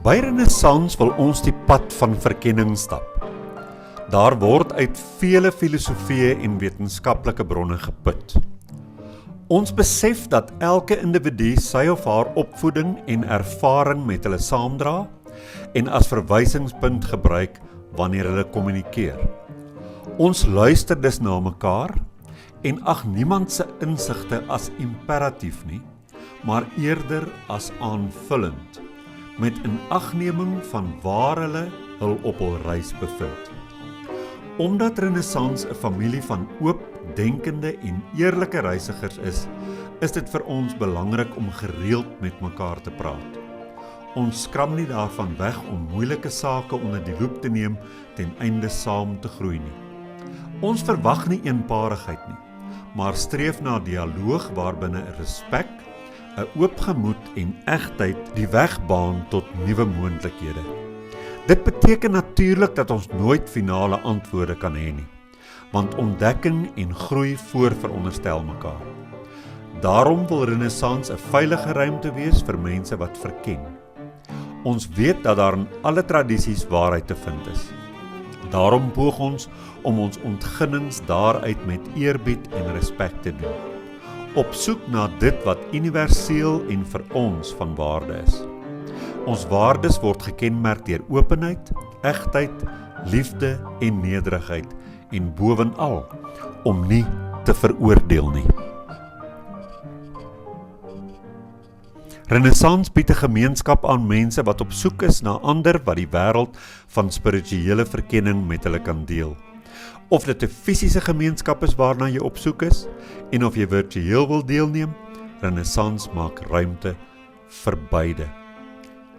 By Renaissans wil ons die pad van verkenning stap. Daar word uit vele filosofieë en wetenskaplike bronne geput. Ons besef dat elke individu sy of haar opvoeding en ervaring met hulle saamdra en as verwysingspunt gebruik wanneer hulle kommunikeer. Ons luister dus na mekaar en ag niemand se insigte as imperatief nie, maar eerder as aanvullend, met inagneming van waar hulle hul op hul reis bevind. Omdat Renaissans 'n familie van oop, denkende en eerlike reisigers is dit vir ons belangrik om gereeld met mekaar te praat. Ons skram nie daarvan weg om moeilike sake onder die loep te neem ten einde saam te groei nie. Ons verwag nie eenparigheid nie, maar streef na dialoog waarbinne respek, 'n oop gemoed en egtheid die weg baan tot nuwe moontlikhede. Dit beteken natuurlik dat ons nooit finale antwoorde kan hê nie, want ontdekking en groei voorveronderstel mekaar. Daarom wil Renaissans 'n veilige ruimte wees vir mense wat verken. Ons weet dat daar in alle tradisies waarheid te vind is. Daarom poog ons om ons ontginnings daaruit met eerbied en respek te doen, op soek na dit wat universeel en vir ons van waarde is. Ons waardes word gekenmerk deur openheid, egtheid, liefde en nederigheid en bovenal om nie te veroordeel nie. Renaissans bied 'n gemeenskap aan mense wat op soek is na ander wat die wêreld van spirituele verkenning met hulle kan deel. Of dit 'n fisiese gemeenskap is waarna jy op soek is, en of jy virtueel wil deelneem, Renaissans maak ruimte vir beide.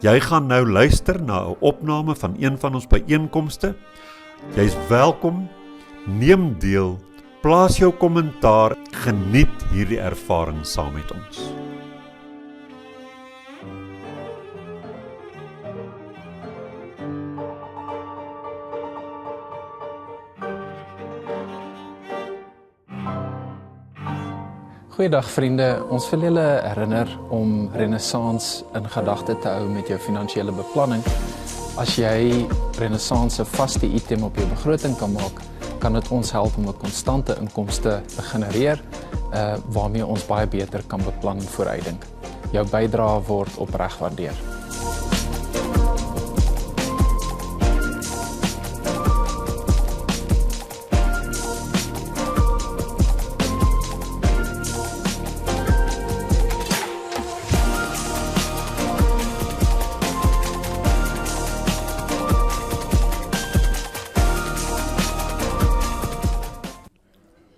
Jy gaan nou luister na 'n opname van een van ons byeenkomste. Jy's welkom, neem deel, plaas jou kommentaar, geniet hierdie ervaring saam met ons. Goeiedag vriende, ons wil julle herinner om Renaissans in gedagte te hou met jou finansiële beplanning. As jy Renaissans 'n vaste item op jou begroting kan maak, kan dit ons help om 'n konstante inkomste te genereer, waarmee ons baie beter kan beplan en vooruitdink. Jou bydrae word opreg waardeer.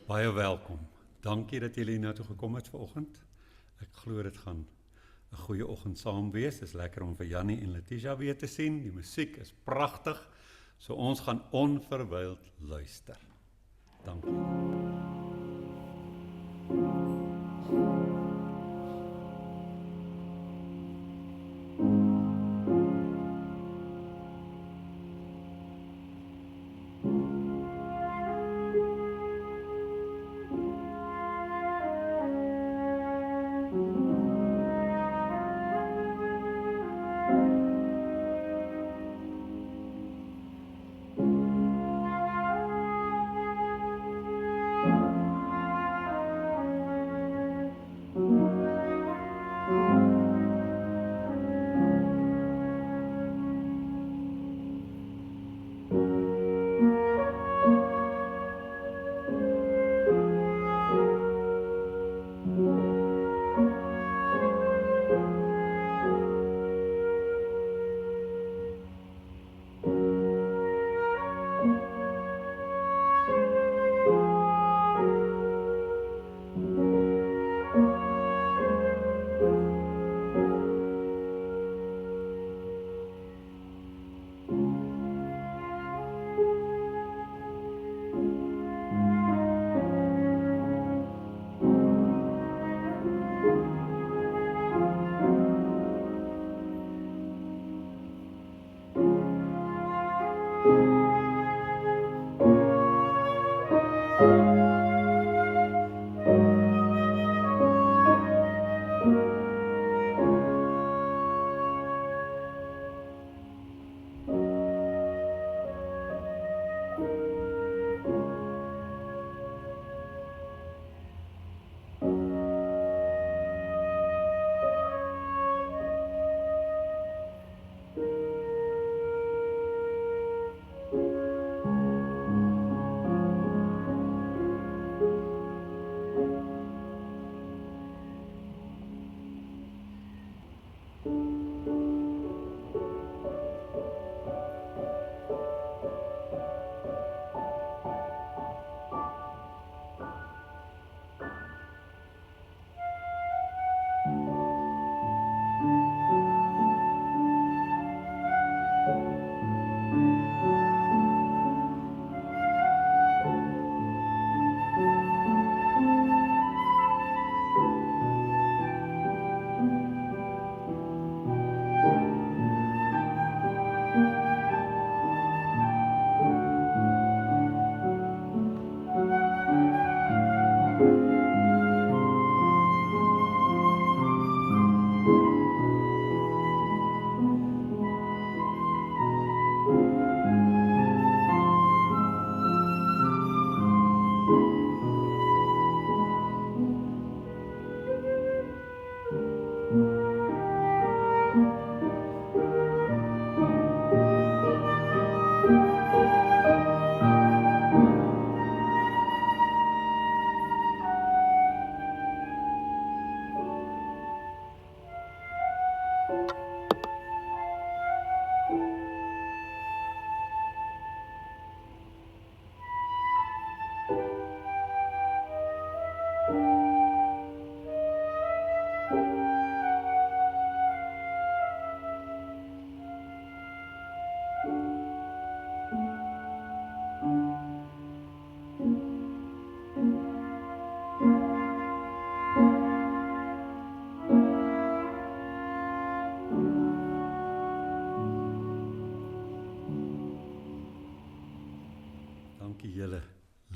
Baie welkom. Dankie dat julle hier nou toe gekom het vanoggend. Ek glo dit gaan 'n goeie oggend saam wees. Dit is lekker om vir Jannie en Letitia weer te sien. Die musiek is pragtig. So ons gaan onverwyld luister. Dankie.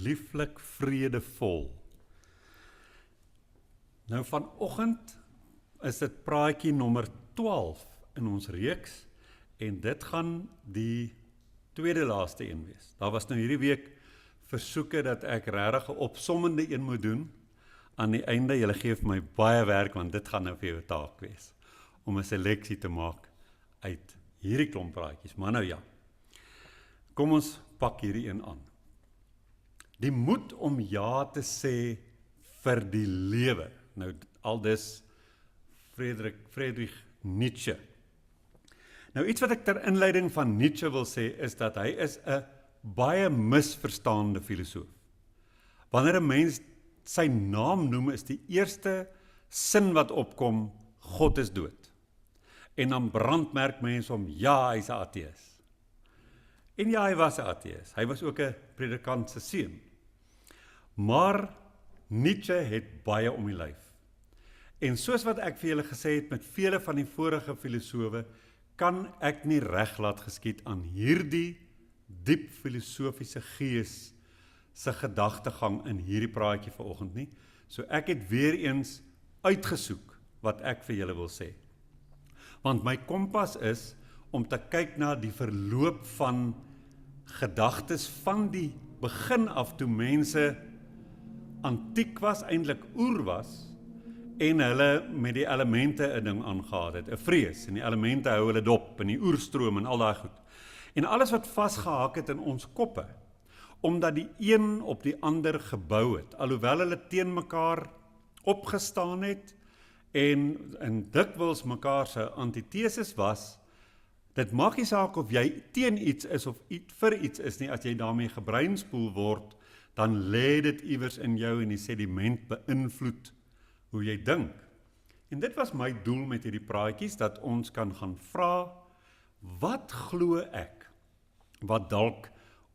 lieflik vredevol. Nou vanoggend is dit praatjie nommer 12 in ons reeks en dit gaan die tweede laaste een wees. Daar was nou hierdie week versoeke dat ek regtig 'n opsommende een moet doen. Aan die einde, julle gee vir my baie werk want dit gaan nou vir jou taak wees om 'n seleksie te maak uit hierdie klomp praatjies. Maar nou ja. Kom ons pak hierdie een aan. Die moed om ja te sê vir die lewe. Nou aldus Friedrich Nietzsche. Nou iets wat ek ter inleiding van Nietzsche wil sê is dat hy is 'n baie misverstaande filosoof. Wanneer 'n mens sy naam noem, is die eerste sin wat opkom, God is dood. En dan brandmerk mense om, ja, hy's 'n ateïs. En ja, hy was 'n ateïs. Hy was ook 'n predikant se seun. Maar Nietzsche het baie om die lyf. En soos wat ek vir julle gesê het met vele van die vorige filosowe, kan ek nie reg laat geskied aan hierdie diep filosofiese gees se gedagtegang in hierdie praatjie vanoggend nie. So ek het weer eens uitgesoek wat ek vir julle wil sê. Want my kompas is om te kyk na die verloop van gedagtes van die begin af toe mense antiek was, eintlik oer was, en hulle met die elemente 'n ding aangehad het, 'n vrees, en die elemente hou hulle dop, en die oerstroom en al daai goed. En alles wat vasgehaak het in ons koppe, omdat die een op die ander gebou het, alhoewel hulle teen mekaar opgestaan het, en dikwels mekaar se antiteses was, dit maak nie saak of jy teen iets is of vir iets is nie, as jy daarmee gebreinspoel word, dan lê dit iewers in jou en die sediment beïnvloed hoe jy dink. En dit was my doel met hierdie praatjies, dat ons kan gaan vra, wat glo ek, wat dalk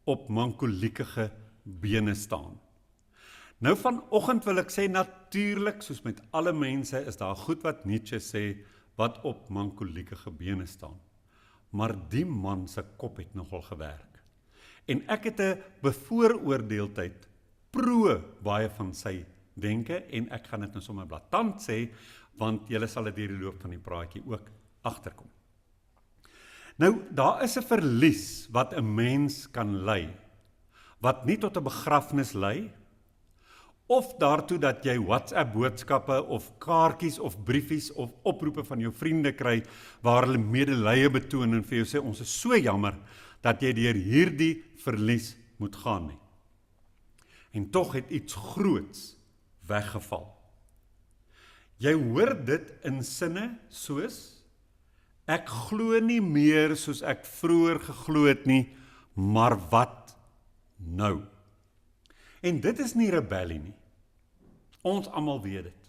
op mankoliekige bene staan? Nou vanoggend wil ek sê, natuurlik, soos met alle mense, is daar goed wat Nietzsche sê, wat op mankoliekige bene staan. Maar die man se kop het nogal gewerk. En ek het 'n bevooroordeeldheid baie van sy denke, en ek gaan dit nou sommer blaatant sê, want julle sal dit deur die loop van die praatjie ook agterkom. Nou, daar is 'n verlies wat 'n mens kan ly, wat nie tot 'n begrafnis lei, of daartoe dat jy WhatsApp boodskappe of kaartjies of briefies of oproepe van jou vriende kry waar hulle medelee betoon en vir jou sê ons is so jammer dat jy deur hierdie verlies moet gaan nie. En tog het iets groots weggeval. Jy hoor dit in sinne soos, ek glo nie meer soos ek vroeër geglo het nie, maar wat nou? En dit is nie rebellie nie. Ons almal weet dit.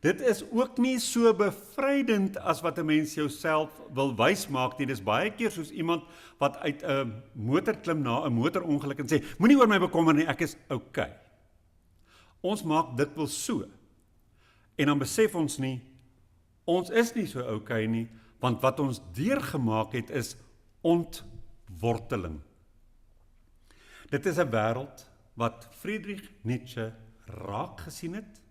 Dit is ook nie so bevrydend as wat 'n mens jouself wil wys maak nie. Dis baie keer soos iemand wat uit 'n motor klim na 'n motorongeluk en sê, moenie oor my bekommer nie, ek is okay. Ons maak dikwels so. En dan besef ons nie, ons is nie so okay nie, want wat ons deurgemaak het is ontworteling. Dit is 'n wêreld wat Friedrich Nietzsche raak gesien het,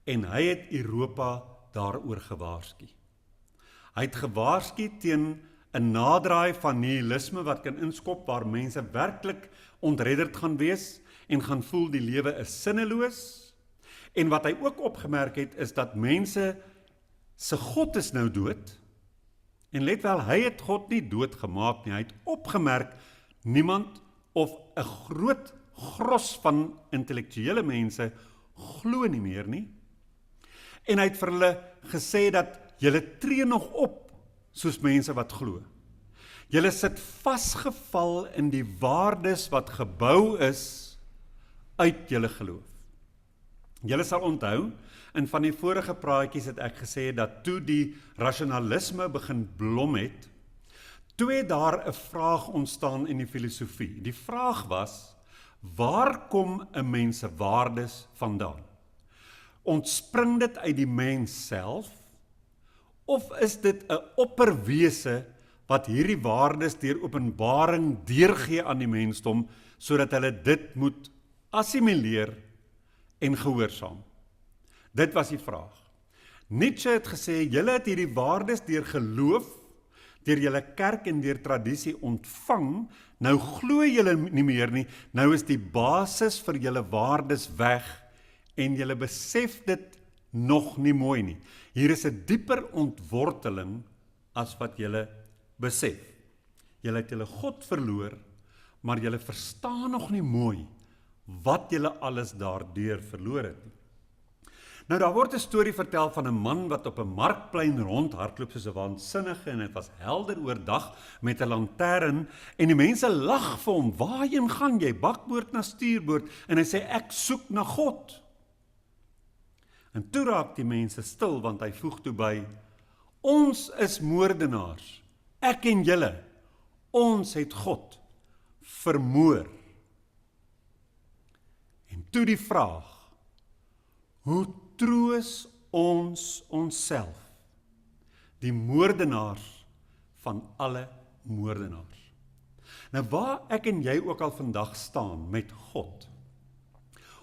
en hy het Europa daaroor gewaarsku. Hy het gewaarsku teen 'n naderdraai van nihilisme wat kan inskop waar mense werklik ontredderd gaan wees en gaan voel die lewe is sinneloos. En wat hy ook opgemerk het is dat mense se God is nou dood. En let wel, hy het God nie dood gemaak nie. Hy het opgemerk niemand of 'n groot gros van intellektuele mense glo nie meer nie. En hy het vir hulle gesê dat julle tree nog op soos mense wat glo. Julle sit vasgeval in die waardes wat gebou is uit julle geloof. Julle sal onthou, in van die vorige praatjies het ek gesê dat toe die rasionalisme begin blom het, toe het daar 'n vraag ontstaan in die filosofie. Die vraag was, waar kom 'n mens se waardes vandaan? Ontspring dit uit die mens self, of is dit 'n opperwese wat hierdie waardes deur openbaring deurgee aan die mensdom, sodat hulle dit moet assimileer en gehoorsaam. Dit was die vraag. Nietzsche het gesê, julle het hierdie waardes deur geloof, deur julle kerk en deur tradisie ontvang, nou glo julle nie meer nie, nou is die basis vir julle waardes weg, en julle besef dit nog nie mooi nie. Hier is 'n dieper ontworteling as wat julle besef. Julle het julle God verloor, maar julle verstaan nog nie mooi wat julle alles daardeur verloor het nie. Nou daar word 'n storie vertel van 'n man wat op 'n markplein rondhardloop soos 'n waansinnige, en dit was helder oordag met 'n lantern, en die mense lag vir hom, waarheen gaan jy, bakboord na stuurboord, en hy sê, ek soek na God. En toe raak die mense stil, want hy voeg toe by, ons is moordenaars, ek en julle, ons het God vermoor. En toe die vraag, hoe troos ons onsself, die moordenaars van alle moordenaars. Nou waar ek en jy ook al vandag staan met God,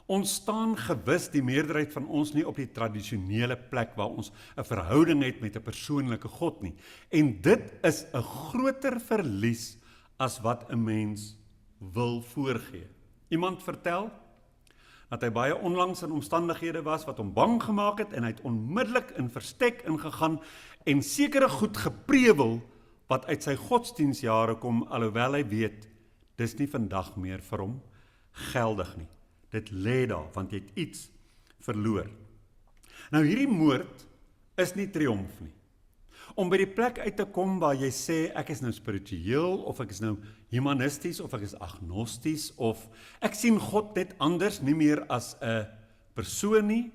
ons staan gewis die meerderheid van ons nie op die tradisionele plek waar ons 'n verhouding het met 'n persoonlike God nie. En dit is 'n groter verlies as wat 'n mens wil voorgee. Iemand vertel dat hy baie onlangs in omstandighede was wat hom bang gemaak het, en hy het onmiddellik in verstek ingegaan en sekere goed geprewel wat uit sy godsdienstjare kom, alhoewel hy weet, dis nie vandag meer vir hom geldig nie. Dit lê daar, want jy het iets verloor. Nou hierdie moord is nie triomf nie. Om by die plek uit te kom waar jy sê, ek is nou spiritueel, of ek is nou humanisties, of ek is agnosties, of ek sien God net anders, nie meer as 'n persoon nie.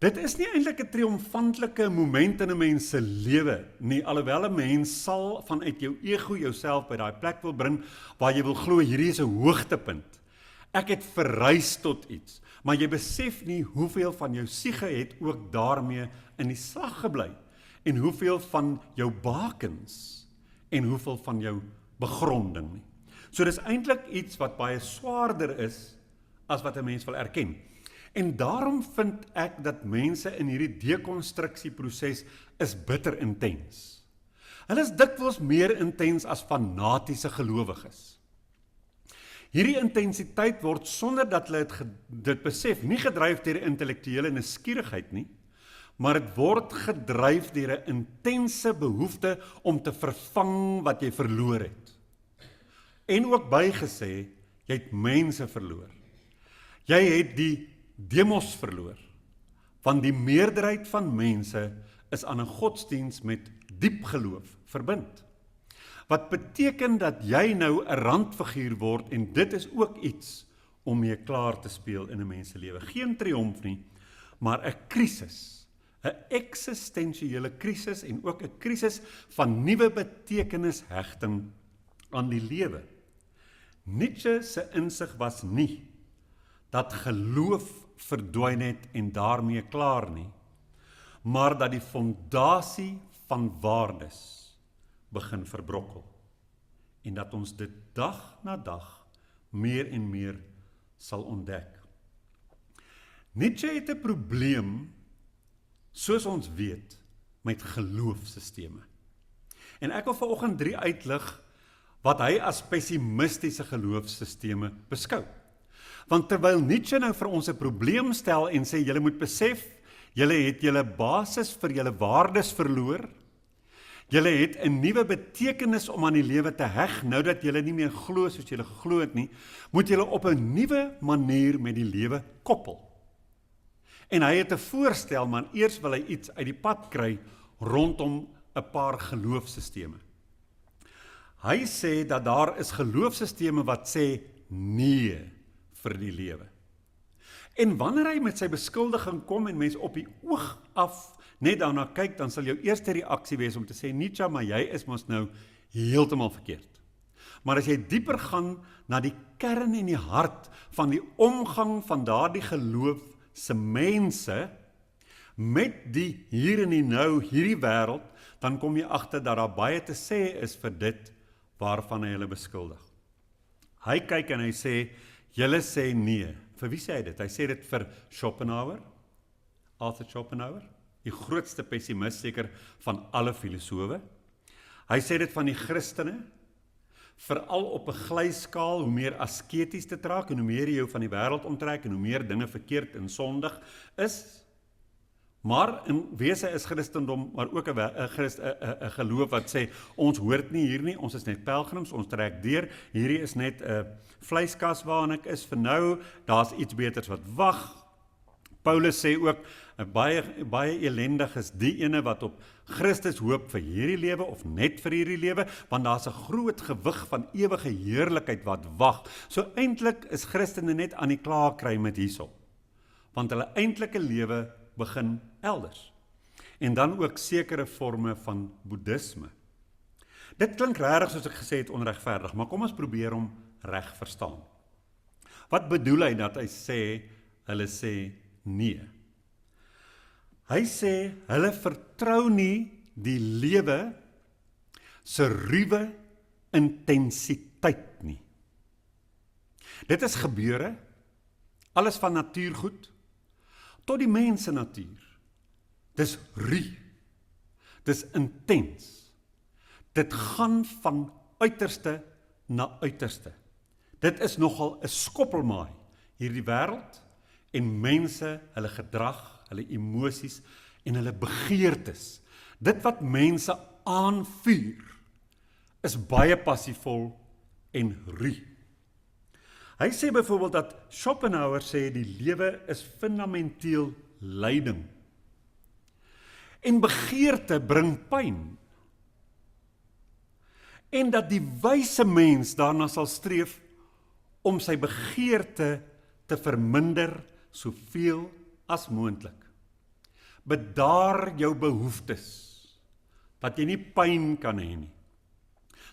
Dit is nie eintlik 'n triomfantelike moment in 'n mens se lewe nie, alhoewel 'n mens sal vanuit jou ego jouself by daai plek wil bring, waar jy wil glo, hierdie is 'n hoogtepunt. Ek het verrys tot iets, maar jy besef nie hoeveel van jou siege het ook daarmee in die slag gebly, en hoeveel van jou bakens, en hoeveel van jou begronding nie. So dis eintlik iets wat baie swaarder is, as wat 'n mens wil erken. En daarom vind ek dat mense in hierdie dekonstruksieproses is bitter intens. Hulle is dikwels meer intens as fanatiese gelowiges. Hierdie intensiteit word sonder dat hulle dit besef, nie gedryf deur 'n intellektuele nuuskierigheid nie, maar dit word gedryf deur 'n intense behoefte om te vervang wat jy verloor het. En ook bygesê, jy het mense verloor. Jy het die demos verloor, want die meerderheid van mense is aan 'n godsdiens met diep geloof verbind. Wat beteken dat jy nou 'n randfiguur word, en dit is ook iets om mee klaar te speel in 'n mens se lewe. Geen triomf nie, maar 'n krisis, 'n eksistensiële krisis, en ook 'n krisis van nuwe betekενishegting aan die lewe. Nietzsche se insig was nie dat geloof verdwyn het en daarmee klaar nie, maar dat die fondasie van waardes begin verbrokkel, en dat ons dit dag na dag meer en meer sal ontdek. Nietzsche het 'n probleem, soos ons weet, met geloofsstelsels. En ek wil vanoggend 3 uitlig wat hy as pessimistiese geloofsstelsels beskou. Want terwyl Nietzsche nou vir ons 'n probleem stel en sê, julle moet besef, julle het julle basis vir julle waardes verloor, julle het 'n nuwe betekenis om aan die lewe te heg, nou dat julle nie meer glo soos julle geglo het nie, moet julle op 'n nuwe manier met die lewe koppel. En hy het 'n voorstel, maar eers wil hy iets uit die pad kry rondom 'n paar geloofsstelsels. Hy sê dat daar is geloofsstelsels wat sê nee vir die lewe. En wanneer hy met sy beskuldiging kom en mens op die oog af net daarna kyk, dan sal jou eerste reaksie wees om te sê, Nietzsche, maar jy is mos nou heeltemal verkeerd. Maar as jy dieper gaan na die kern en die hart van die omgang van daardie geloof se mense met die hier en die nou, hierdie wêreld, dan kom jy agter dat daar baie te sê is vir dit waarvan hy hulle beskuldig. Hy kyk en hy sê, julle sê nee. Vir wie sê hy dit? Hy sê dit vir Schopenhauer, Arthur Schopenhauer, die grootste pessimis seker van alle filosowe. Hy sê dit van die Christene, veral op 'n glyskaal, hoe meer asketies te trek en hoe meer jy jou van die wêreld onttrek en hoe meer dinge verkeerd en sondig is. Maar in wese is Christendom maar ook 'n geloof wat sê, ons hoort nie hier nie, ons is net pelgrims, ons trek deur, hierdie is net 'n vleiskas waarin ek is vir nou, daar's iets beters wat wag. Paulus sê ook, baie elendig is die ene wat op Christus hoop vir hierdie lewe of net vir hierdie lewe, want daar's 'n groot gewig van ewige heerlikheid wat wag. So eintlik is Christene net aan die klaar kry met hierso, want hulle eintlike lewe begin elders. En dan ook sekere forme van boeddhisme. Dit klink regtig soos ek gesê het onregverdig, maar kom ons probeer hom reg verstaan. Wat bedoel hy dat hy sê, hulle sê nee? Hy sê, hulle vertrou nie die lewe se ruwe intensiteit nie. Dit is gebeure, alles van natuurgoed, tot die mense natuur. Dis dis intens. Dit gaan van uiterste na uiterste. Dit is nogal 'n skoppelmaai, hierdie wêreld en mense, hulle gedrag, hulle emosies en hulle begeertes. Dit wat mense aanvuur, is baie passievol en ruw. Hy sê byvoorbeeld dat Schopenhauer sê die lewe is fundamenteel lyding. En begeerte bring pyn. En dat die wyse mens daarna sal streef om sy begeerte te verminder soveel as moontlik. Bedaar jou behoeftes, dat jy nie pyn kan hê nie.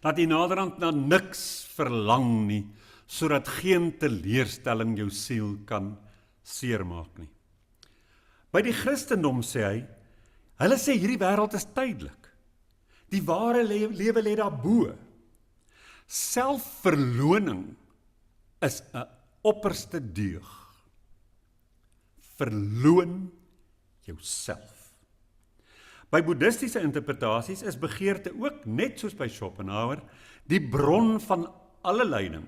Dat jy naderhand na niks verlang nie, sodat geen teleurstelling jou siel kan seermaak nie. By die Christendom sê hy, hulle sê hierdie wêreld is tydelik. Die ware lewe lê daarbo. Selfverloning is 'n opperste deug. Verloon jouself. By boeddhistiese interpretasies is begeerte ook, net soos by Schopenhauer, die bron van alle lyding.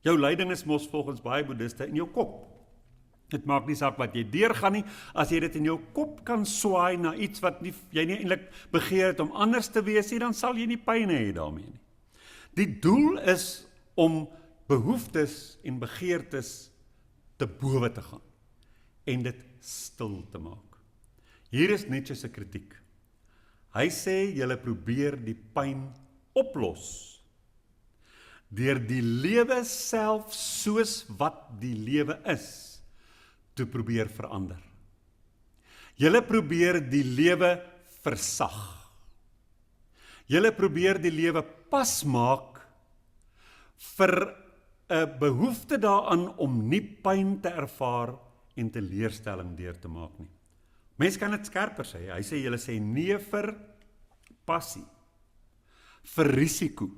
Jou lyding is mos volgens baie boeddhiste in jou kop. Dit maak nie saak wat jy deurgaan nie, as jy dit in jou kop kan swaai na iets wat jy nie eintlik begeer het om anders te wees nie, dan sal jy nie pyn hê daarmee nie. Die doel is om behoeftes en begeertes te bowe te gaan en dit stil te maak. Hier is Nietzsche se kritiek. Hy sê julle probeer die pyn oplos deur die lewe self soos wat die lewe is te probeer verander. Julle probeer die lewe versag. Julle probeer die lewe pas maak vir 'n behoefte daaraan om nie pyn te ervaar en teleurstelling deur te maak nie. Mense kan dit skerper sê. Hy sê julle sê nee vir passie, vir risiko,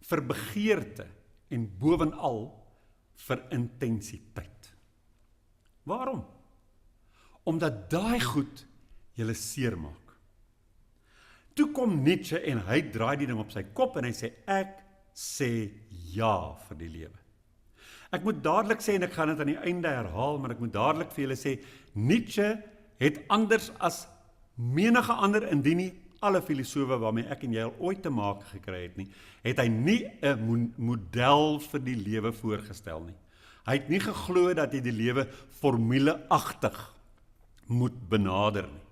vir begeerte en bovenal vir intensiteit. Waarom? Omdat daai goed julle seermaak. Toe kom Nietzsche en hy draai die ding op sy kop en hy sê ek sê ja vir die lewe. Ek moet dadelik sê, en ek gaan dit aan die einde herhaal, maar ek moet dadelik vir julle sê, Nietzsche het anders as menige ander, indien nie alle filosofe waarmee ek en jy al ooit te maak gekry het nie, het hy nie 'n model vir die lewe voorgestel nie. Hy het nie geglo dat jy die lewe formuleagtig moet benader nie.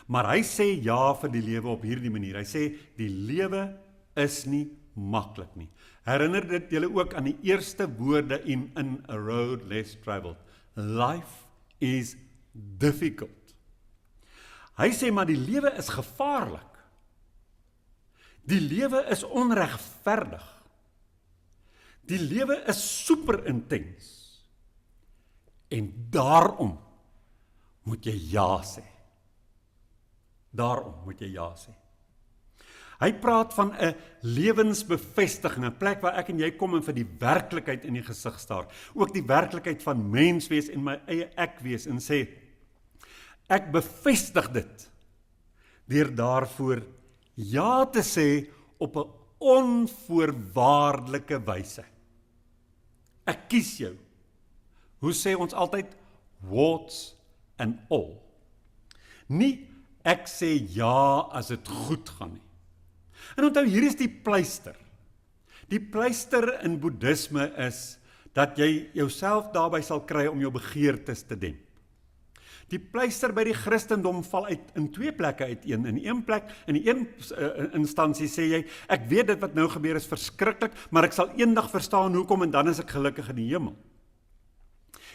Maar hy sê ja vir die lewe op hierdie manier. Hy sê die lewe is nie maklik nie. Herinner dit julle ook aan die eerste woorde in A Road Less Traveled. Life is difficult. Hy sê maar die lewe is gevaarlik. Die lewe is onregverdig. Die lewe is super intens. En daarom moet jy ja sê. Daarom moet jy ja sê. Hy praat van 'n lewensbevestiging, 'n plek waar ek en jy kom en vir die werklikheid in die gesig staar. Ook die werklikheid van mens wees en my eie ek wees en sê, ek bevestig dit deur daarvoor ja te sê op 'n onvoorwaardelike wyse. Ek kies jou. Hoe sê ons altyd? Warts and all. Nie ek sê ja as dit goed gaan nie. En onthou, hier is die pleister. Die pleister in boeddhisme is dat jy jouself daarby sal kry om jou begeertes te demp. Die pleister by die Christendom val uit in twee plekke uiteen. In die een instansie sê jy, ek weet dit wat nou gebeur is verskriklik, maar ek sal eendag verstaan hoekom en dan is ek gelukkig in die hemel.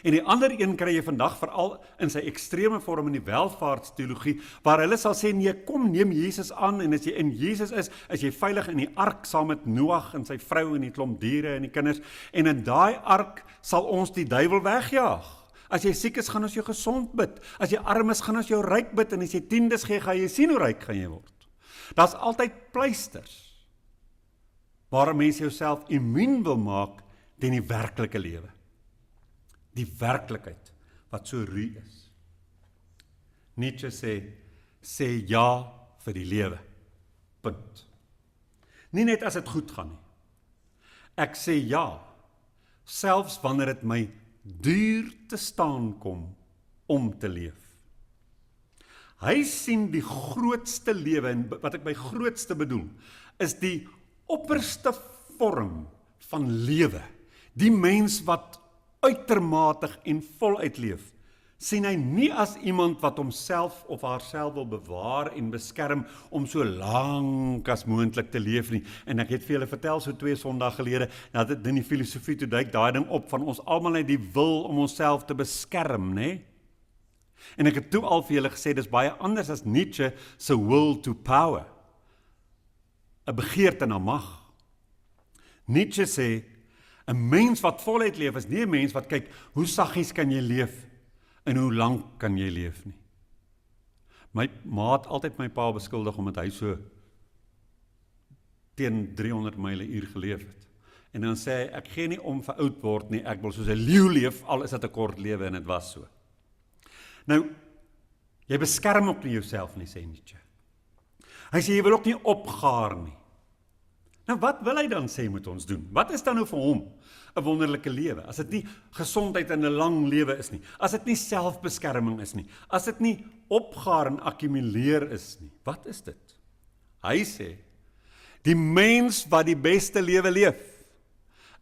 En die ander een kry jy vandag veral in sy ekstreme vorm in die welvaartsteologie, waar hulle sal sê, nee, kom neem Jesus aan, en as jy in Jesus is jy veilig in die ark saam met Noag en sy vrou en die klomp diere en die kinders, en in daai ark sal ons die duiwel wegjaag. As jy siek is, gaan ons jou gesond bid. As jy arm is, gaan ons jou ryk bid, en as jy tiendes gee, gaan jy sien hoe ryk gaan jy word. Daar's altyd pleisters, waar mense jouself immuun wil maak teen die werklike lewe. Die werklikheid wat so ruw is. Nietzsche sê ja vir die lewe. Punt. Nie net as dit goed gaan nie. Ek sê ja, selfs wanneer dit my duur te staan kom om te leef. Hy sien die grootste lewe, en wat ek by grootste bedoel, is die opperste vorm van lewe. Die mens wat uitermatig en voluit leef, sien hy nie as iemand wat homself of haarself wil bewaar en beskerm om so lank as moontlik te leef nie. En ek het vir julle vertel so 2 Sondae gelede, dat dit in die filosofie toe duik daai ding op van ons almal net die wil om onsself te beskerm, né? En ek het toe al vir julle gesê, dis baie anders as Nietzsche se will to power. 'n begeerte na mag. Nietzsche sê, 'n mens wat voluit leef is nie 'n mens wat kyk, hoe saggies kan jy leef en hoe lank kan jy leef nie. My ma het altyd my pa beskuldig omdat hy so teen 300 myle/uur geleef het. En dan sê hy, ek gee nie om vir oud word nie, ek wil soos 'n leeu leef, al is dit 'n kort lewe, en dit was so. Nou, jy beskerm ook nie jouself nie, sê Nietzsche. Hy sê, jy wil ook nie opgaar nie. Nou, wat wil hy dan sê moet ons doen? Wat is dan nou vir hom 'n wonderlike lewe? As dit nie gesondheid en 'n lang lewe is nie, as dit nie selfbeskerming is nie, as dit nie opgaar en akkumuleer is nie, wat is dit? Hy sê, die mens wat die beste lewe leef,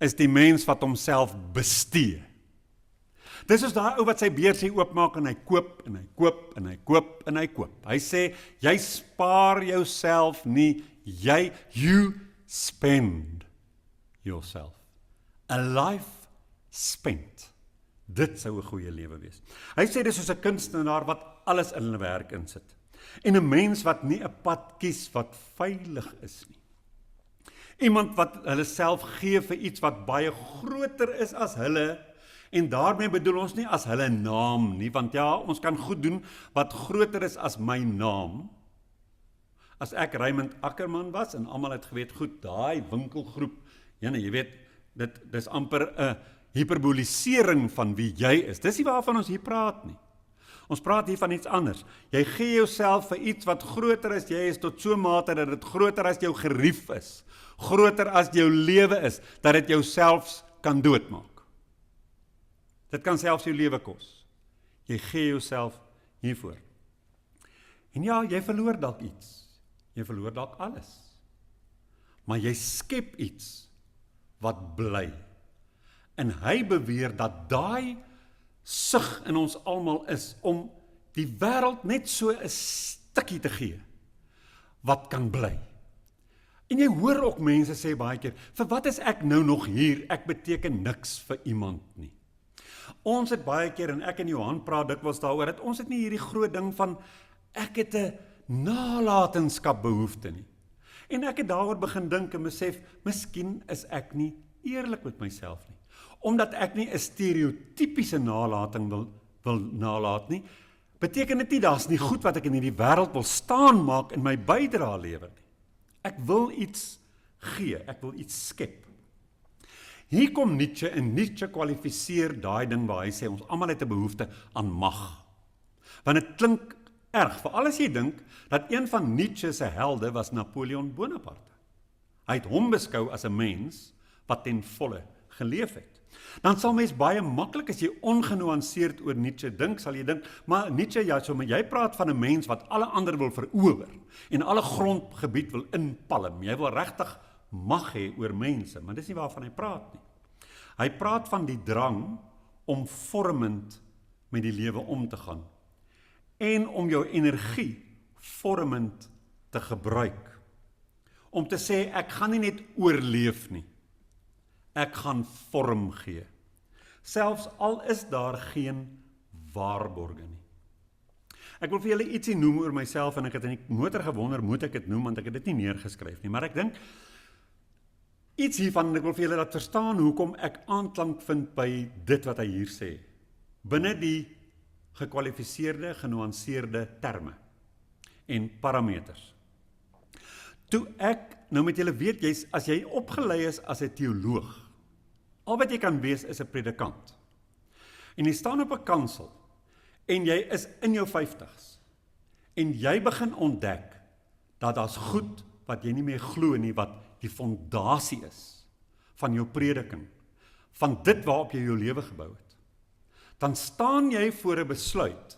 is die mens wat homself bestee. Dis is daai ou wat sy beursie oopmaak en hy koop en hy koop en hy koop en hy koop. Hy sê, jy spaar jouself nie, you spend yourself. A life spent. Dit sou 'n goeie lewe wees. Hy sê dis soos 'n kunstenaar wat alles in 'n werk insit. En 'n mens wat nie 'n pad kies wat veilig is nie. Iemand wat hulle self gee vir iets wat baie groter is as hulle, en daarmee bedoel ons nie as hulle naam nie, want ja, ons kan goed doen wat groter is as my naam. As ek Raymond Ackerman was, en almal het geweet, goed, daai winkelgroep, jy weet, dit is amper 'n hyperbolisering van wie jy is. Dis nie waarvan ons hier praat nie. Ons praat hier van iets anders. Jy gee jouself vir iets wat groter as jy is, tot so mate dat dit groter as jou gerief is, groter as jou lewe is, dat dit jou selfs kan doodmaak. Dit kan selfs jou lewe kos. Jy gee jouself hiervoor. En ja, jy verloor dalk iets. Jy verloor dalk alles. Maar jy skep iets wat bly. En hy beweer dat daai sug in ons almal is om die wêreld net so 'n stukkie te gee wat kan bly. En jy hoor ook mense sê baie keer, vir wat is ek nou nog hier? Ek beteken niks vir iemand nie. Ons het baie keer, en ek en Johan praat dikwels daaroor, dat ons het nie hierdie groot ding van ek het 'n nalatenskap behoefte nie. En ek het daaroor begin dink en besef, miskien is ek nie eerlik met myself nie. Omdat ek nie 'n stereotypiese nalating wil nalaat nie, beteken dit nie daar's nie goed wat ek in hierdie wêreld wil staan maak in my bydrae lewer nie. Ek wil iets gee, ek wil iets skep. Hier kom Nietzsche en Nietzsche kwalifiseer daai ding waar hy sê ons almal het 'n behoefte aan mag. Want dit klink erg, veral as jy dink dat een van Nietzsche se helde was Napoleon Bonaparte. Hy het hom beskou as 'n mens wat ten volle geleef het. Dan sal mens baie maklik as jy ongenuanceerd oor Nietzsche dink, sal jy dink, maar Nietzsche, jy praat van 'n mens wat alle ander wil verower en alle grondgebied wil inpalm. Jy wil regtig mag hê oor mense, maar dis nie waarvan hy praat nie. Hy praat van die drang om vormend met die lewe om te gaan en om jou energie vormend te gebruik. Om te sê, ek gaan nie net oorleef nie, ek gaan vorm gee. Selfs al is daar geen waarborge nie. Ek wil vir julle ietsie noem oor myself en ek het in die motor gewonder, moet ek dit noem, want ek het dit nie neergeskryf nie, maar ek dink, iets hiervan, en ek wil vir julle dat verstaan hoekom ek aanklank vind by dit wat hy hier sê, binne die gekwalifiseerde, genuanceerde terme en parameters. Toe ek, nou met julle weet, as jy opgelei is as 'n teoloog, al wat jy kan wees is 'n predikant. En jy staan op 'n kansel, en jy is in jou 50's, en jy begin ontdek, dat daar's goed wat jy nie meer glo nie, wat die fondasie is, van jou prediking, van dit waarop jy jou lewe gebou het. Dan staan jy voor 'n besluit,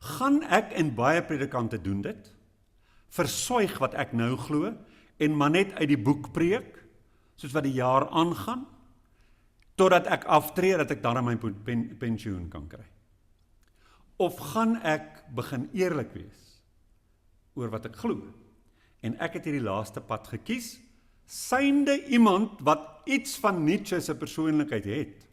gaan ek, en baie predikante doen dit, versuig wat ek nou glo, en maar net uit die boek preek, soos wat die jaar aangaan, totdat ek aftree, dat ek dan my pensioen kan kry. Of gaan ek begin eerlik wees, oor wat ek glo, en ek het hierdie laaste pad gekies, synde iemand wat iets van Nietzsche se persoonlikheid het.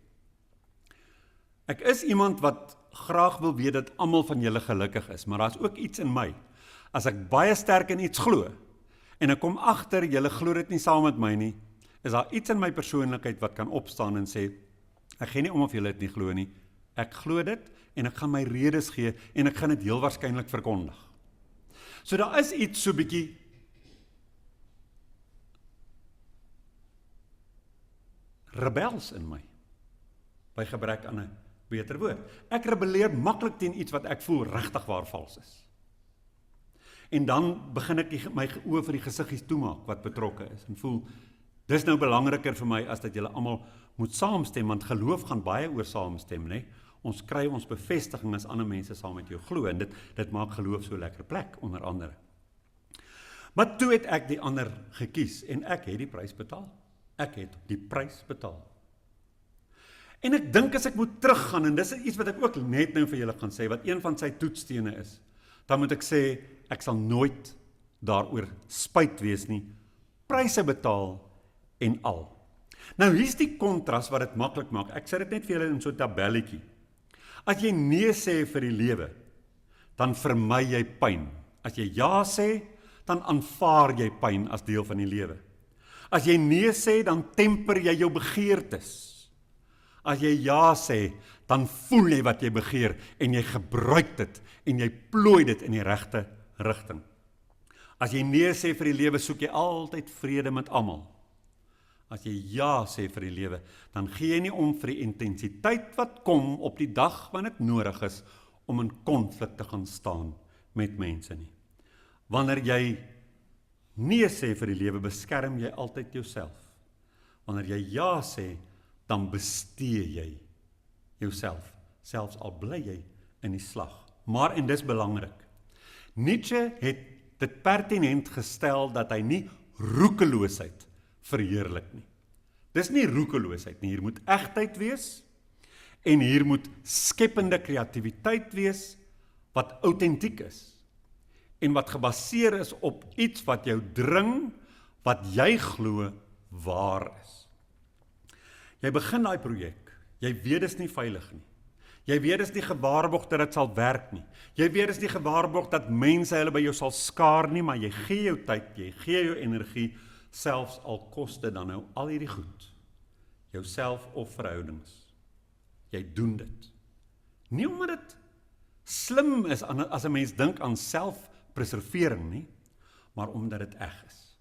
Ek is iemand wat graag wil weet dat almal van julle gelukkig is, maar daar's ook iets in my. As ek baie sterk in iets glo, en ek kom agter, julle glo dit nie saam met my nie, is daar iets in my persoonlikheid wat kan opstaan en sê, ek gee nie om of julle dit nie glo nie, ek glo dit, en ek gaan my redes gee, en ek gaan dit heel waarskynlik verkondig. So daar is iets so bietjie rebels in my, by gebrek aan 'n beter woord. Ek rebelleer maklik teen iets wat ek voel regtig waar vals is. En dan begin ek my oë vir die gesiggies toemaak wat betrokke is, en voel, dis nou belangriker vir my as dat julle almal moet saamstem, want geloof gaan baie oor saamstem, né? Ons kry ons bevestiging as ander mense saam met jou glo, en dit maak geloof so lekker plek, onder andere. Maar toe het ek die ander gekies, en ek het die prys betaal. Ek het die prys betaal. En ek dink as ek moet teruggaan, en dis iets wat ek ook net nou vir julle gaan sê, wat een van sy toetsstene is, dan moet ek sê, ek sal nooit daaroor spyt wees nie, pryse betaal en al. Nou hier's die kontras wat dit maklik maak, ek sê dit net vir julle in so 'n tabelletjie. As jy nee sê vir die lewe, dan vermy jy pyn. As jy ja sê, dan aanvaar jy pyn as deel van die lewe. As jy nee sê, dan temper jy jou begeertes. As jy ja sê, dan voel jy wat jy begeer, en jy gebruik dit, en jy plooi dit in die regte rigting. As jy nee sê vir die lewe, soek jy altyd vrede met almal. As jy ja sê vir die lewe, dan gee jy nie om vir die intensiteit wat kom op die dag wanneer dit nodig is, om in konflik te gaan staan met mense nie. Wanneer jy nee sê vir die lewe, beskerm jy altyd jouself. Wanneer jy ja sê, dan bestee jy jouself, selfs al bly jy in die slag. Maar, en dis belangrik, Nietzsche het dit pertinent gestel dat hy nie roekeloosheid verheerlik nie. Dis nie roekeloosheid nie, hier moet egtheid wees, en hier moet skepende kreatiwiteit wees, wat autentiek is, en wat gebaseer is op iets wat jou dring, wat jy glo waar is. Jy begin daai projek, jy weet dis nie veilig nie. Jy weet dis nie gewaarborg dat dit sal werk nie. Jy weet dis nie gewaarborg dat mense hulle by jou sal skaar nie, maar jy gee jou tyd, jy gee jou energie, selfs al koste dan nou al hierdie goed. Jouself of verhoudings. Jy doen dit. Nie omdat dit slim is as 'n mens dink aan selfpreservering nie, maar omdat dit eg is.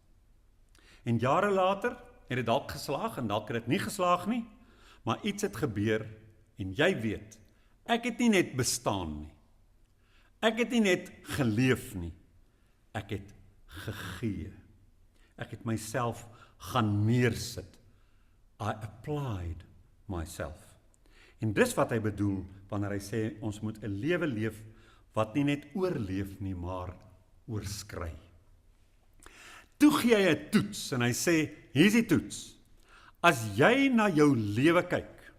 En jare later het dit dalk geslaag en dalk het dit nie geslaag nie, maar iets het gebeur en jy weet, ek het nie net bestaan nie. Ek het nie net geleef nie. Ek het gegee. Ek het myself gaan neersit. I applied myself. En dis wat hy bedoel wanneer hy sê ons moet 'n lewe leef wat nie net oorleef nie, maar oorskry. Toe gee hy 'n toets en hy sê, hier's die toets. As jy na jou lewe kyk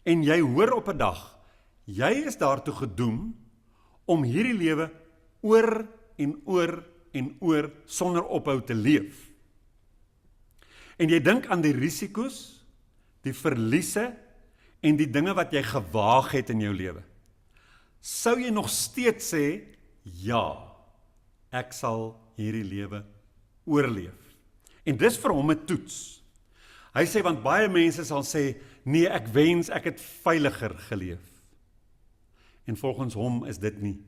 en jy hoor op 'n dag, jy is daartoe gedoem om hierdie lewe oor en oor en oor sonder ophou te leef. En jy dink aan die risiko's, die verliese en die dinge wat jy gewaag het in jou lewe. Sou jy nog steeds sê, ja, ek sal hierdie lewe oorleef. En dis vir hom 'n toets. Hy sê, want baie mense sal sê, nee, ek wens ek het veiliger geleef. En volgens hom is dit nie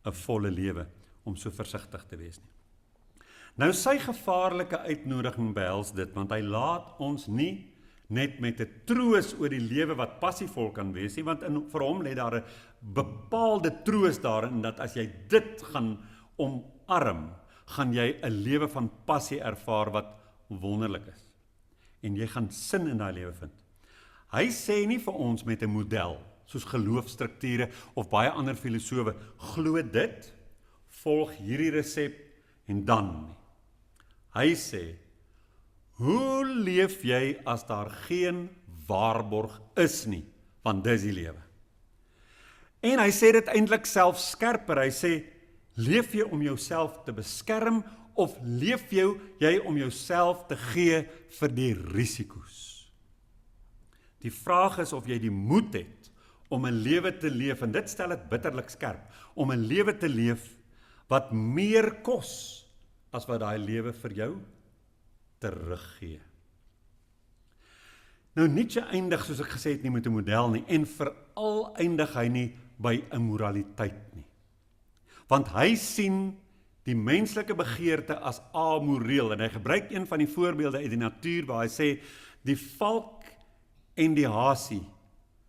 'n volle lewe om so versigtig te wees nie. Nou sy gevaarlike uitnodiging behels dit, want hy laat ons nie net met 'n troos oor die lewe wat passievol kan wees nie, want vir hom lê daar 'n bepaalde troos daarin, dat as jy dit gaan omarm, gaan jy 'n lewe van passie ervaar wat wonderlik is. En jy gaan sin in daai lewe vind. Hy sê nie vir ons met 'n model, soos geloofstrukture of baie ander filosowe, glo dit, volg hierdie resep en dan nie. Hy sê, hoe leef jy as daar geen waarborg is nie, want dis die lewe. En hy sê dit eintlik self skerper, hy sê, leef jy om jouself te beskerm, of leef jy om jouself te gee vir die risiko's? Die vraag is of jy die moed het om 'n lewe te leef, en dit stel dit bitterlik skerp, om 'n lewe te leef wat meer kos as wat daai lewe vir jou teruggee. Nou Nietzsche eindig, soos ek gesê het, nie met 'n model nie, en veral eindig hy nie by 'n moraliteit nie. Want hy sien die menslike begeerte as amoreel, en hy gebruik een van die voorbeelde uit die natuur, waar hy sê, die valk en die hasie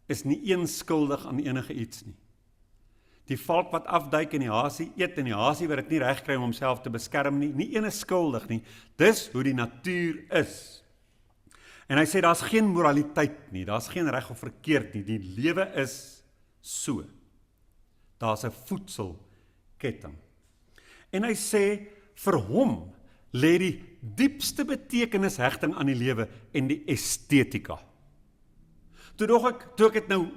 is nie eens skuldig aan enige iets nie. Die valk wat afduik en die hasie eet, en die hasie wat dit nie reg kry om homself te beskerm nie een is skuldig nie. Dis hoe die natuur is. En hy sê, daar's geen moraliteit nie, daar's geen reg of verkeerd nie, die lewe is so. Daar's 'n voedselketting. En hy sê, vir hom lê die diepste betekenishegting aan die lewe en die estetika. Toe ek het nou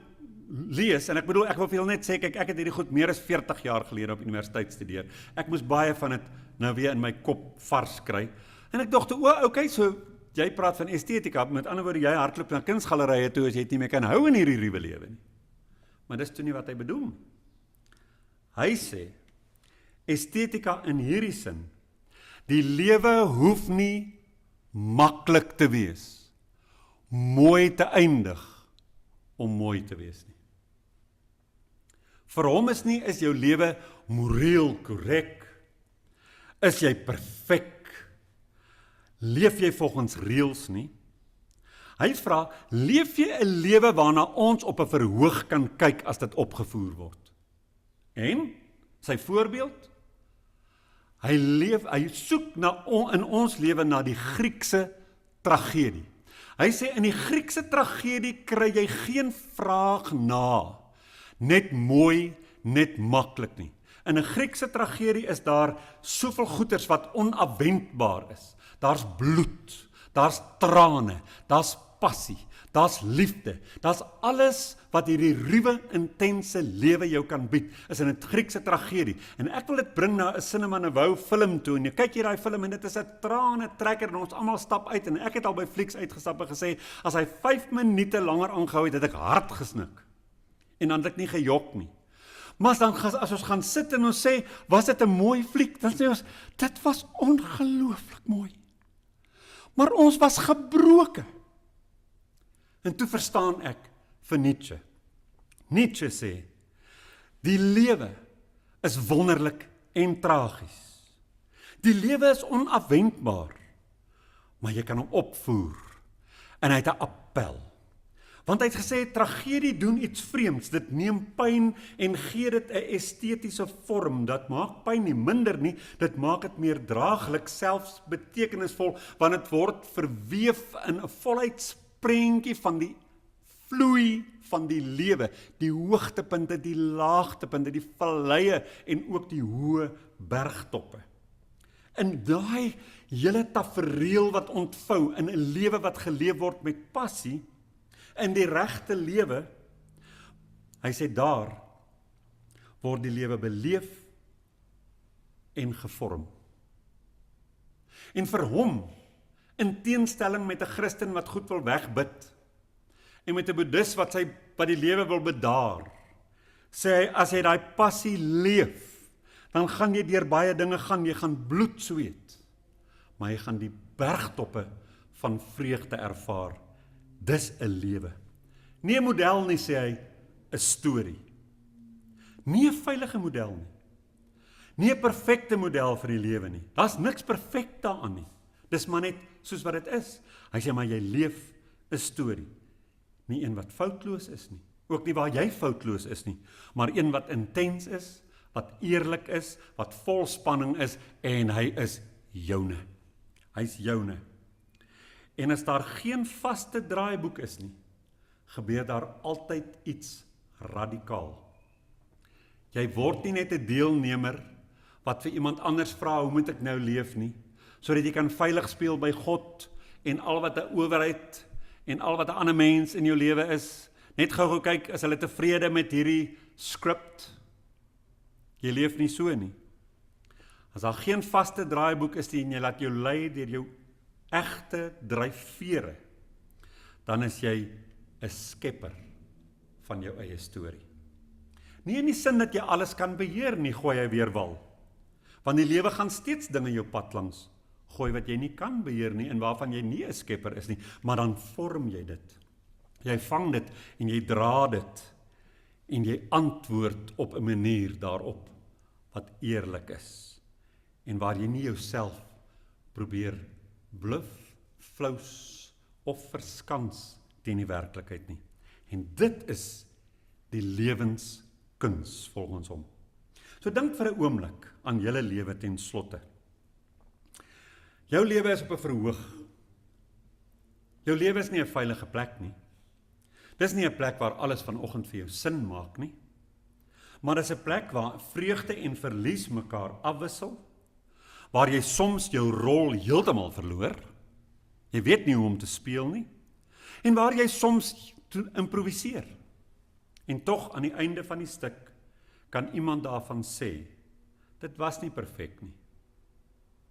lees, en ek bedoel, ek wil vir julle net sê, kyk, ek het hierdie goed meer as 40 jaar gelede op universiteit studeer. Ek moes baie van dit nou weer in my kop vars kry. En ek dink, okay, so jy praat van estetika, met ander woorde, jy hardloop na kunsgalerye toe as jy het nie meer kan hou in hierdie ruwe lewe nie. Maar dis toe nie wat hy bedoel. Hy sê, estetika in hierdie sin, die lewe hoef nie maklik te wees, mooi te eindig, om mooi te wees nie. Vir hom is jou lewe moreel korrek, is jy perfek, leef jy volgens reëls nie. Hy vra, leef jy 'n lewe waarna ons op 'n verhoog kan kyk as dit opgevoer word? En, sy voorbeeld, hy soek in ons lewe na die Griekse tragedie. Hy sê, in die Griekse tragedie kry jy geen vraag na, net mooi, net maklik nie. In 'n Griekse tragedie is daar soveel goeters wat onafwendbaar is. Daar's bloed, daar's trane, daar's passie, daar's liefde, daar's alles wat hierdie ruwe, intense lewe jou kan bied, is in 'n Griekse tragedie. En ek wil dit bring na 'n Cinema Nouveau film toe, en jy kyk hier daai film, en dit is 'n trane-trekker, en ons almal stap uit, en ek het al by Flix uitgestap en gesê, as hy 5 minute langer aangehou het ek hard gesnik, en dan het ek nie gejok nie. Maar as ons gaan sit en ons sê, was dit 'n mooi fliek, dan sê ons, dit was ongelooflik mooi. Maar ons was gebroke. En toe verstaan ek vir Nietzsche. Nietzsche sê, Die lewe is wonderlik en tragies. Die lewe is onafwendbaar, maar jy kan hom opvoer. En hy het 'n appel. Want hy het gesê, tragedie doen iets vreemds, dit neem pyn en gee dit 'n estetiese vorm. Dat maak pyn nie minder nie, dit maak dit meer draaglik, selfs betekenisvol, want dit word verweef in 'n voluitsprentjie van die vloei van die lewe, die hoogtepunte, die laagtepunte, die valleie en ook die hoë bergtoppe. In daai hele tafereel wat ontvou in 'n lewe wat geleef word met passie, in die regte lewe, hy sê daar word die lewe beleef en gevorm. En vir hom, in teenstelling met 'n Christen wat goed wil wegbid, en met 'n boeddhis wat die lewe wil bedaar, sê hy, as jy daai passie leef, dan gaan jy deur baie dinge gaan, jy gaan bloed sweet, maar jy gaan die bergtoppe van vreugde ervaar. Dis 'n lewe. Nie 'n model nie, sê hy, 'n storie. Nie 'n veilige model nie. Nie 'n perfekte model vir die lewe nie. Daar's niks perfek daaraan nie. Dis maar net soos wat dit is. Hy sê maar jy leef 'n storie. Nie een wat foutloos is nie. Ook nie waar jy foutloos is nie, maar een wat intens is, wat eerlik is, wat vol spanning is, en hy is joune. Hy's joune. En as daar geen vaste draaiboek is nie, gebeur daar altyd iets radikaal. Jy word nie net 'n deelnemer wat vir iemand anders vra, hoe moet ek nou leef nie, sodat jy kan veilig speel by God en al wat 'n owerheid en al wat 'n ander mens in jou lewe is, net gou kyk, is hulle tevrede met hierdie skript? Jy leef nie so nie. As daar geen vaste draaiboek is nie en jy laat jou lei deur jou egte dryfvere, dan is jy 'n skepper van jou eie storie. Nie in die sin dat jy alles kan beheer nie, gooi hy weer wal. Want die lewe gaan steeds dinge jou pad langs gooi wat jy nie kan beheer nie en waarvan jy nie 'n skepper is nie, maar dan vorm jy dit. Jy vang dit en jy dra dit en jy antwoord op 'n manier daarop wat eerlik is en waar jy nie jouself probeer bluf, flous of verskans teen die werklikheid nie. En dit is die lewenskuns volgens hom. So dink vir 'n oomblik aan julle lewe ten slotte. Jou lewe is op 'n verhoog. Jou lewe is nie 'n veilige plek nie. Dis nie 'n plek waar alles vanoggend vir jou sin maak nie. Maar dis 'n plek waar vreugde en verlies mekaar afwissel, waar jy soms jou rol heeltemal verloor. Jy weet nie hoe om te speel nie. En waar jy soms improviseer. En tog aan die einde van die stuk kan iemand daarvan sê, dit was nie perfek nie.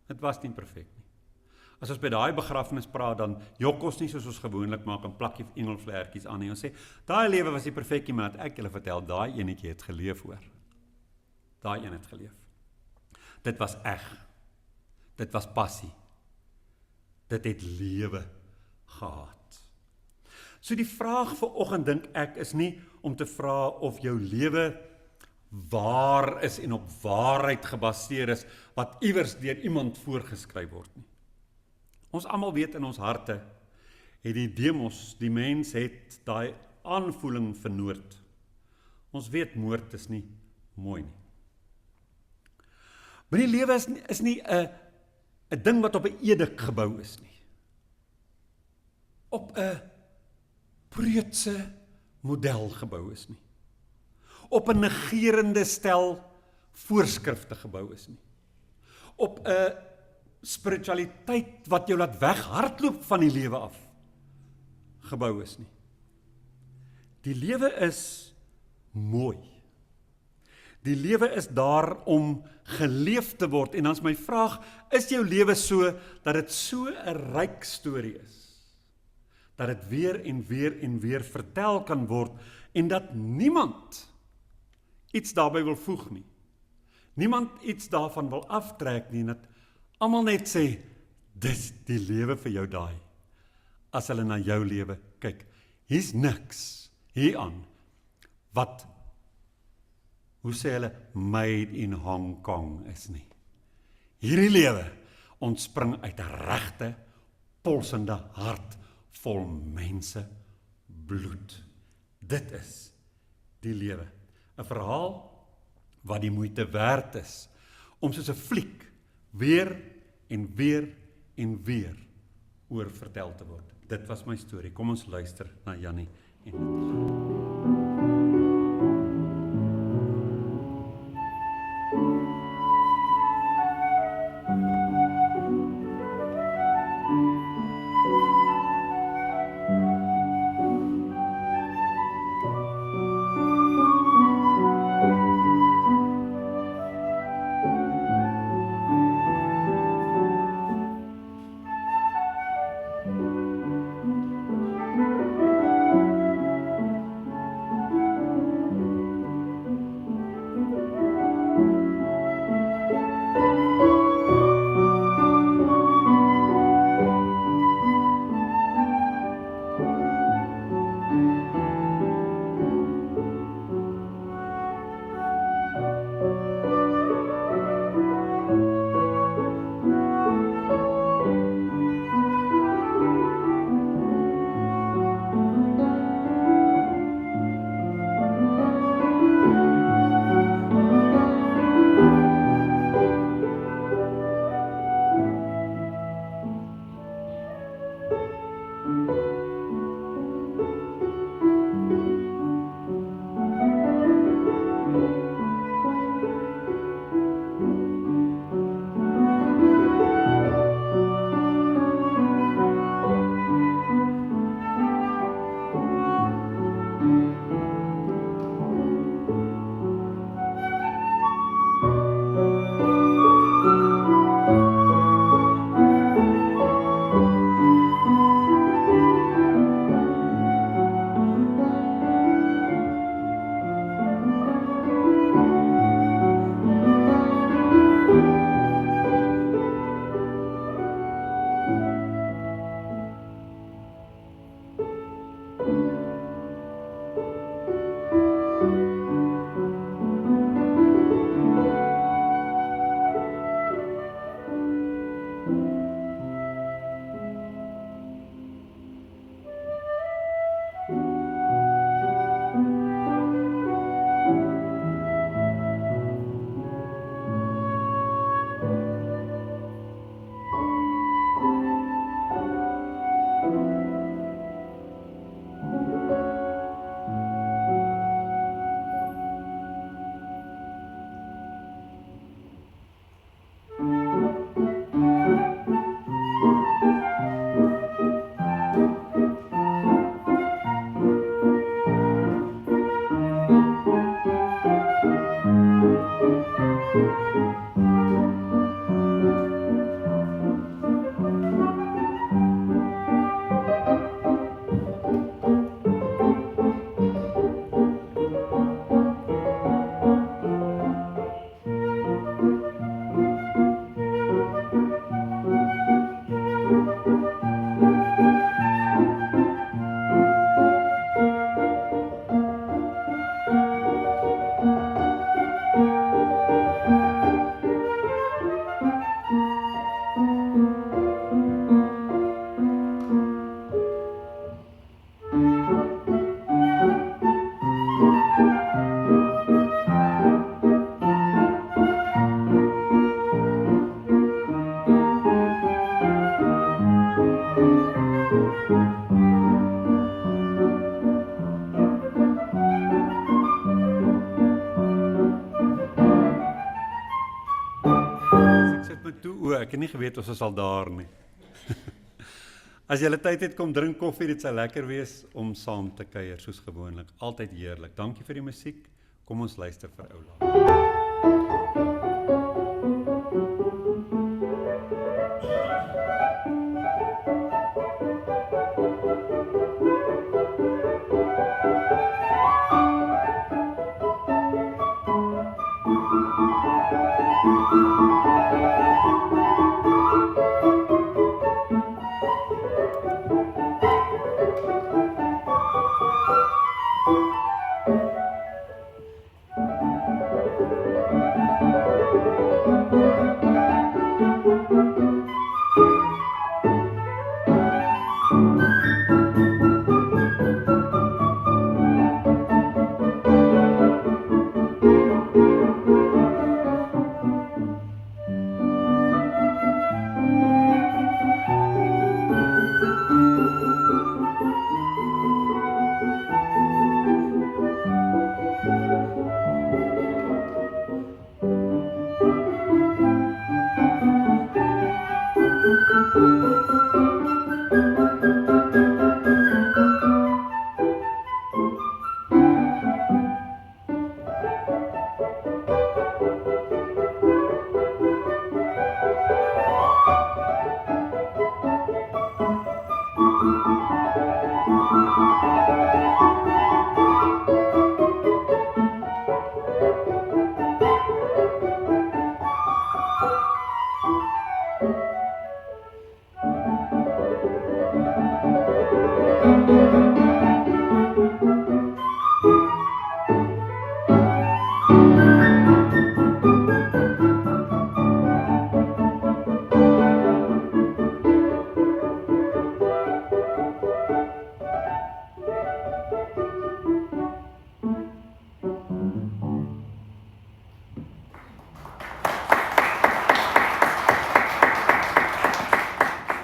Dit was nie perfek nie. As ons by daai begrafnis praat, dan jok ons nie soos ons gewoonlik maak en plak die engelvlekkies aan nie. Ons sê, daai lewe was nie perfek nie, maar dat ek julle vertel, daai enetjie het geleef hoor. Daai een het geleef. Dit was eg. Dit was passie. Dit het lewe gehad. So die vraag vir oggend dink ek is nie om te vra of jou lewe waar is en op waarheid gebaseer is wat iewers deur iemand voorgeskryf word nie. Ons almal weet in ons harte het die demos, die mens het daai aanvoeling vernoord. Ons weet moord is nie mooi nie. Maar die lewe is nie 'n ding wat op 'n edik gebou is nie. Op 'n preutse model gebou is nie. Op 'n negerende stel voorskrifte gebou is nie. Op 'n spiritualiteit wat jou laat weghardloop van die lewe af gebou is nie. Die lewe is mooi. Die lewe is daar om geleef te word en dan is my vraag, is jou lewe so dat dit so 'n ryk storie is? Dat dit weer en weer en weer vertel kan word en dat niemand iets daarbey wil voeg nie. Niemand iets daarvan wil aftrek nie, dat almal net sê, dis die lewe vir jou daai. As hulle na jou lewe kyk, hier's niks hieraan wat hoe sê hulle, made in Hong Kong is nie. Hierdie lewe ontspring uit 'n regte, polsende hart vol mense bloed. Dit is die lewe. 'n Verhaal wat die moeite werd is om soos 'n fliek weer en weer en weer oor vertel te word. Dit was my storie. Kom ons luister na Jannie en Natalie. Ek het nie geweet ons is al daar nie. As jy tyd het, kom drink koffie, dit sal lekker wees om saam te kuier, soos gewoonlik. Altyd heerlik. Dankie vir die musiek. Kom ons luister vir Oula.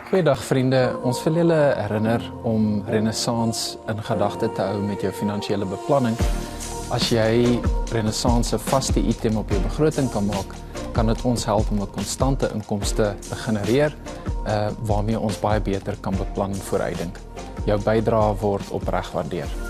Goeiedag vriende, ons wil julle herinner om Renaissance in gedagte te hou met jou finansiële beplanning. As jy Renaissance 'n vaste item op jou begroting kan maak, kan dit ons help om 'n konstante inkomste te genereer, waarmee ons baie beter kan beplan en vooruitdink. Jou bydrae word opreg waardeer.